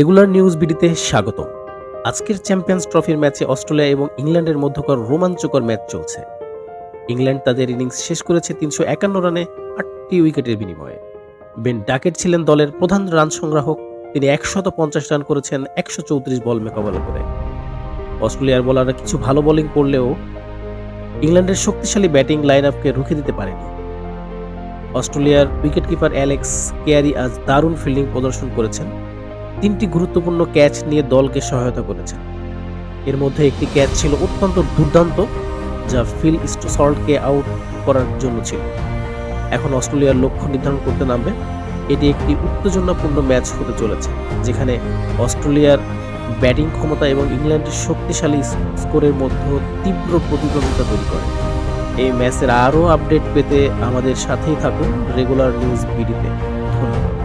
Regular news বিডিতে স্বাগতম। আজকের champions ট্রফির ম্যাচে অস্ট্রেলিয়া এবং ইংল্যান্ডের মধ্যকার রোমাঞ্চকর ম্যাচ চলছে। ইংল্যান্ড তাদের ইনিংস শেষ করেছে ৩৫১ রানে ৮টি উইকেটের বিনিময়ে। বেন ডাকেট ছিলেন দলের প্রধান রান সংগ্রাহক। তিনি ১৫০ রান করেছেন ১৩৪ বল মোকাবেলা করে। অস্ট্রেলিয়ার বোলাররা কিছু ভালো বোলিং করলেও ইংল্যান্ডের শক্তিশালী ব্যাটিং লাইন আপকে রুখে দিতে পারেনি। অস্ট্রেলিয়ার উইকেটকিপার অ্যালেক্স কেয়ারি আজ দারুণ ফিল্ডিং প্রদর্শন করেছেন। ৩টি গুরুত্বপূর্ণ ক্যাচ নিয়ে দলকে সহায়তা করেছেন। এর মধ্যে একটি ক্যাচ ছিল অত্যন্ত দুর্দান্ত, যা ফিল স্টুসার্টকে আউট করার জন্য ছিল। এখন অস্ট্রেলিয়ার লক্ষ্য নির্ধারণ করতে নামবে। এটি একটি উত্তেজনাপূর্ণ ম্যাচ হতে চলেছে, যেখানে অস্ট্রেলিয়ার ব্যাটিং ক্ষমতা এবং ইংল্যান্ডের শক্তিশালী স্কোরের মধ্যে তীব্র প্রতিদ্বন্দ্বিতা তৈরি করে। এই ম্যাচের আরও আপডেট পেতে আমাদের সাথেই থাকুন রেগুলার নিউজ বিডিতে। ধন্যবাদ।